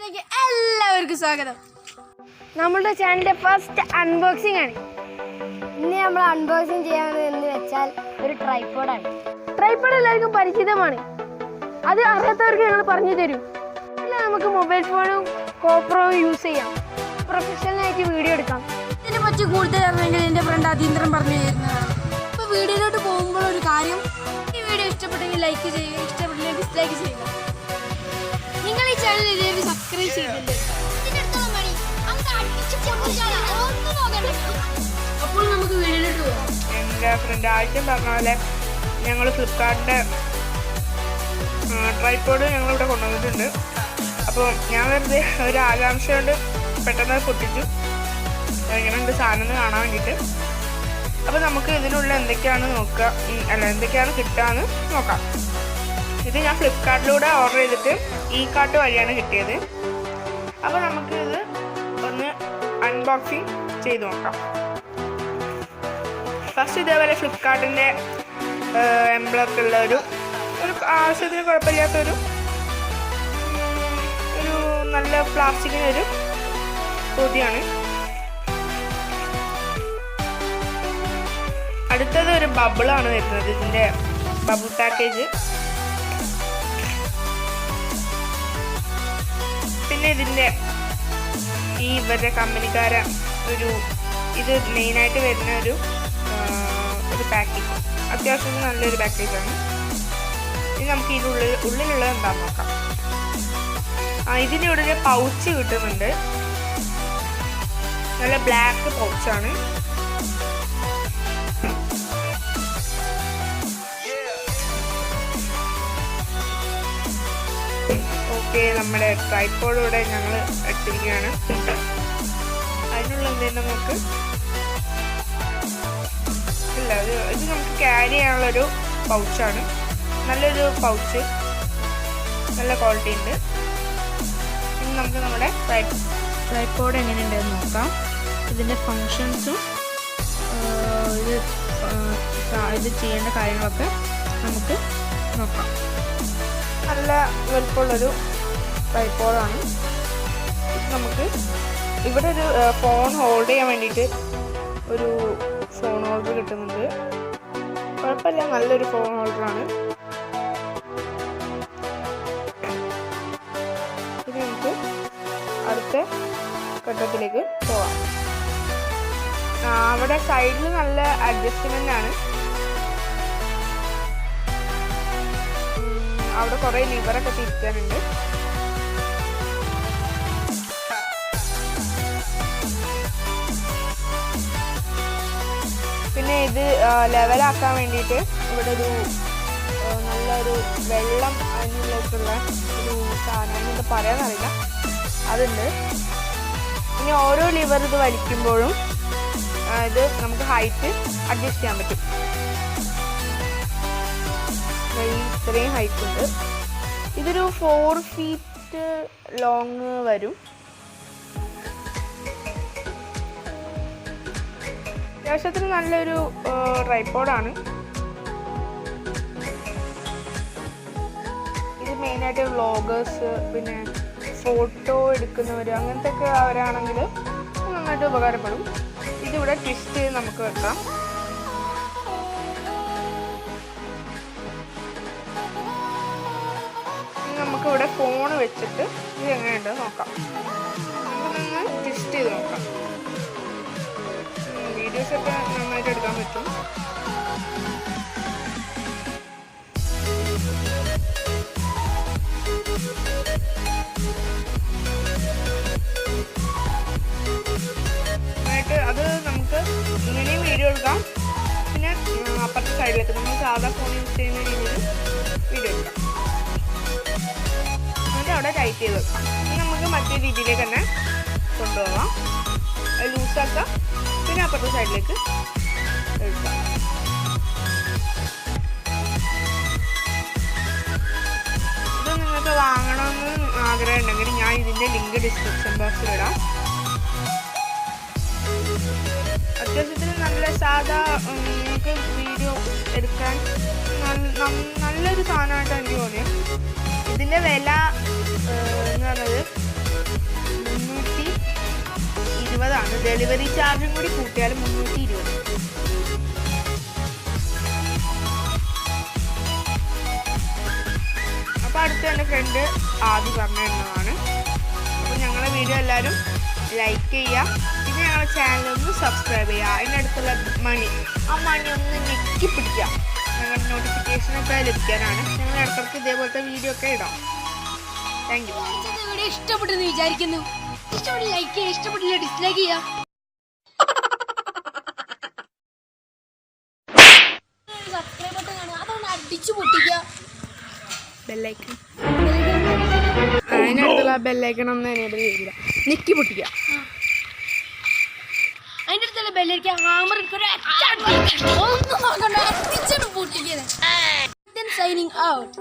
ചാനലിലേക്ക് എല്ലാവർക്കും സ്വാഗതം. നമ്മുടെ ചാനലിന്റെ ഫസ്റ്റ് അൺബോക്സിംഗ് ആണ്. ഇന്ന് നമ്മൾ അൺബോക്സിംഗ് ചെയ്യാമെന്ന് എന്ന് വെച്ചാൽ ഒരു ട്രൈപോഡാണ്. ട്രൈപോഡ് എല്ലാവർക്കും പരിചിതമാണ്. അത് അറിയാത്തവർക്ക് ഞങ്ങൾ പറഞ്ഞു തരും. പിന്നെ നമുക്ക് മൊബൈൽ ഫോണും കോപ്രോയും യൂസ് ചെയ്യാം. പ്രൊഫഷണലായിട്ട് വീഡിയോ എടുക്കാം. ഇതിനെ പറ്റി കൂടുതൽ അറിഞ്ഞെങ്കിൽ എൻ്റെ ഫ്രണ്ട് അഥീന്ദ്രൻ പറഞ്ഞു തരുന്നതാണ്. അപ്പോൾ വീഡിയോയിലോട്ട് പോകുമ്പോൾ ഒരു കാര്യം, ഈ വീഡിയോ ഇഷ്ടപ്പെട്ടെങ്കിൽ ലൈക്ക് ചെയ്യുക, ഇഷ്ടപ്പെട്ടില്ലെങ്കിൽ ഡിസ്ലൈക്ക് ചെയ്യുക. നിങ്ങൾ ഈ ചാനൽ ഇതുവരെ സബ്സ്ക്രൈബ് ചെയ്തില്ലേ? അപ്പോൾ നമുക്ക് വീഡിയോയിലോട്ട് പോകാം. എൻ്റെ ഫ്രണ്ട് ആദ്യം പറഞ്ഞ പോലെ ഞങ്ങൾ ഫ്ലിപ്കാർട്ടിൻ്റെ ട്രൈപോഡ് ഞങ്ങളിവിടെ കൊണ്ടുവന്നിട്ടുണ്ട്. അപ്പോൾ ഞാൻ വെറുതെ ഒരു ആകാംക്ഷ കൊണ്ട് പെട്ടെന്ന് പൊട്ടിച്ചു എങ്ങനെയുണ്ട് സാധനം കാണാൻ വേണ്ടിയിട്ട്. അപ്പോൾ നമുക്ക് ഇതിനുള്ള എന്തൊക്കെയാണ് എന്തൊക്കെയാണ് കിട്ടുകയെന്ന് നോക്കാം. ഇത് ഞാൻ ഫ്ലിപ്കാർട്ടിലൂടെ ഓർഡർ ചെയ്തിട്ട് ഈ കാർട്ട് വഴിയാണ് കിട്ടിയത്. അപ്പോൾ നമുക്ക് ഇത് ഒന്ന് അൺബോക്സിങ് ചെയ്ത് നോക്കാം. ഫസ്റ്റ് ഇതേപോലെ ഫ്ലിപ്കാർട്ടിൻ്റെ എംബ്ലമൊക്കെ ഉള്ള ഒരു ആവശ്യത്തിന് കുഴപ്പമില്ലാത്തൊരു നല്ല പ്ലാസ്റ്റിക്കിനൊരു പൊതിയാണ്. അടുത്തത് ഒരു ബബിളാണ് വരുന്നത്, ഇതിൻ്റെ ബബിൾ പാക്കേജ്. പിന്നെ ഇതിൻ്റെ ഈ ഇവരുടെ കമ്പനിക്കാരെ ഇത് മെയിനായിട്ട് വരുന്ന ഒരു പാക്കേജ്, അത്യാവശ്യം നല്ലൊരു പാക്കേജാണ്. ഇനി നമുക്ക് ഉള്ളിലുള്ളത് എന്താണെന്ന് നോക്കാം. ഇതിൻ്റെ ഇവിടെ ഒരു പൗച്ച് കിട്ടുന്നുണ്ട്, നല്ല ബ്ലാക്ക് പൗച്ചാണ്. ഓക്കെ, നമ്മുടെ ട്രൈപോഡ് ഇവിടെ ഞങ്ങൾ എടുത്തിരിക്കുകയാണ്. അതിനുള്ള എന്തെങ്കിലും നമുക്ക് ഇല്ല, ഇത് നമുക്ക് ക്യാരി ചെയ്യാനുള്ളൊരു പൗച്ചാണ്. നല്ലൊരു പൗച്ച്, നല്ല ക്വാളിറ്റി ഉണ്ട്. ഇനി നമുക്ക് നമ്മുടെ ട്രൈപോഡ് എങ്ങനെയുണ്ടെന്ന് നോക്കാം. ഇതിൻ്റെ ഫങ്ഷൻസും ഇത് ചെയ്യേണ്ട കാര്യങ്ങളൊക്കെ നമുക്ക് നോക്കാം. നല്ല വലുപ്പമുള്ളൊരു ട്രൈപോഡാണ്. നമുക്ക് ഇവിടെ ഒരു ഫോൺ ഹോൾഡ് ചെയ്യാൻ വേണ്ടിയിട്ട് ഒരു ഫോൺ ഹോൾഡർ കിട്ടുന്നുണ്ട്. കുഴപ്പമില്ല, നല്ലൊരു ഫോൺ ഹോൾഡറാണ്. ഇനി നമുക്ക് അടുത്ത ഘട്ടത്തിലേക്ക് പോവാം. അവിടെ സൈഡിൽ നല്ല അഡ്ജസ്റ്റ്മെൻ്റ് ആണ്. അവിടെ കുറേ ലിവറൊക്കെ തിരിക്കാനുണ്ട്. പിന്നെ ഇത് ലെവലാക്കാൻ വേണ്ടിയിട്ട് ഇവിടെ ഒരു നല്ലൊരു വെള്ളം അതിനുള്ളിലേക്കുള്ള ഒരു സാധനം, എന്താ പറയാന്നറിയില്ല, അതുണ്ട്. ഇനി ഓരോ ലിവർ ഇത് വലിക്കുമ്പോഴും ഇത് നമുക്ക് ഹൈറ്റ് അഡ്ജസ്റ്റ് ചെയ്യാൻ പറ്റും. ഇത്രയും ഹൈറ്റ് ഉണ്ട്. ഇതൊരു 4 ഫീറ്റ് ലോങ് വരും. അത്യാവശ്യത്തിന് നല്ലൊരു ട്രൈപോഡാണ്. ഇത് മെയിനായിട്ട് വ്ളോഗേഴ്സ്, പിന്നെ ഫോട്ടോ എടുക്കുന്നവർ, അങ്ങനത്തെ ഒക്കെ അവരാണെങ്കിൽ നന്നായിട്ട് ഉപകാരപ്പെടും. ഇതിവിടെ ട്വിസ്റ്റ് ചെയ്ത് നമുക്ക് വെക്കാം. നമുക്കിവിടെ ഫോൺ വെച്ചിട്ട് ഇത് എങ്ങനെയുണ്ടെന്ന് നോക്കാം. നമുക്കൊന്ന് ട്വിസ്റ്റ് ചെയ്ത് നോക്കാം. വീഡിയോസൊക്കെ നന്നായിട്ട് എടുക്കാൻ പറ്റും. അത് നമുക്ക് ഇങ്ങനെയും വീഡിയോ എടുക്കാം, പിന്നെ അപ്പുറത്തെ സൈഡിലേക്ക് നമ്മൾ സാധാ ഫോൺ യൂസ് ചെയ്യുന്ന രീതിയിൽ വീഡിയോ എടുക്കാം. എന്നിട്ട് അവിടെ ടൈറ്റ് ചെയ്ത് വെക്കാം. ഇനി നമുക്ക് മറ്റേ രീതിയിലേക്ക് തന്നെ കൊണ്ടുപോകാം. അത് ലൂസാക്കാം, പിന്നെ അപ്പുറത്തെ സൈഡിലേക്ക് എടുക്കാം. ഇത് നിങ്ങൾക്ക് വാങ്ങണമെന്ന് ആഗ്രഹം ഉണ്ടെങ്കിൽ ഞാൻ ഇതിൻ്റെ ലിങ്ക് ഡിസ്ക്രിപ്ഷൻ ബോക്സിൽ ഇടാം. അത്യാവശ്യത്തിന് നല്ല സാധാ നിങ്ങൾക്ക് വീഡിയോ എടുക്കാൻ നല്ലൊരു സാധനമായിട്ടാണ് എനിക്ക് തോന്നിയത്. ഇതിൻ്റെ വില എന്ന് പറഞ്ഞത് 320. ഡെലിവറി ചാർജും കൂടി കൂട്ടിയാൽ 320. അപ്പോൾ അടുത്ത് എൻ്റെ ഫ്രണ്ട് ആദ്യം പറഞ്ഞു തരുന്നതാണ്. അപ്പോൾ ഞങ്ങളുടെ വീഡിയോ എല്ലാവരും ലൈക്ക് ചെയ്യുക, പിന്നെ ഞങ്ങളുടെ ചാനലൊന്ന് സബ്സ്ക്രൈബ് ചെയ്യുക. അതിനടുത്തുള്ള മണി ഒന്ന് ഞെക്കി പിടിക്കുക. ഞങ്ങളുടെ നോട്ടിഫിക്കേഷനൊക്കെ ലഭിക്കാനാണ്. ഞങ്ങൾ ഇടയ്ക്കിടയ്ക്ക് ഇതേപോലത്തെ വീഡിയോ ഒക്കെ ഇടാം. Thank you. വീഡിയോ ഇഷ്ടപ്പെട്ടെന്ന് വിചാരിക്കുന്നു. ഇഷ്ടപ്പെട്ട ലൈക്ക് ചെയ്യുക, ഇഷ്ടപ്പെട്ടില്ല ഡിസ്ലൈക്ക് ചെയ്യുക. സബ്സ്ക്രൈബ് ബട്ടൺ കാണുക, അതൊന്ന് അടിച്ചു പൊട്ടിക്കുക. ബെല്ലൈക്കൺ അതിനടുത്തുള്ള ബെല്ലൈക്കൺ ഒന്ന് എനേബിൾ ചെയ്യുക, ഞെക്കി പൊട്ടിക്കുക. അതിന്റെ അടുത്തുള്ള ബെല്ലടിക്കുക, ഹാമർ ഒന്നും നോക്കണ്ട, അടിച്ചിട്ട് പൊട്ടിക്കുക. Signing out.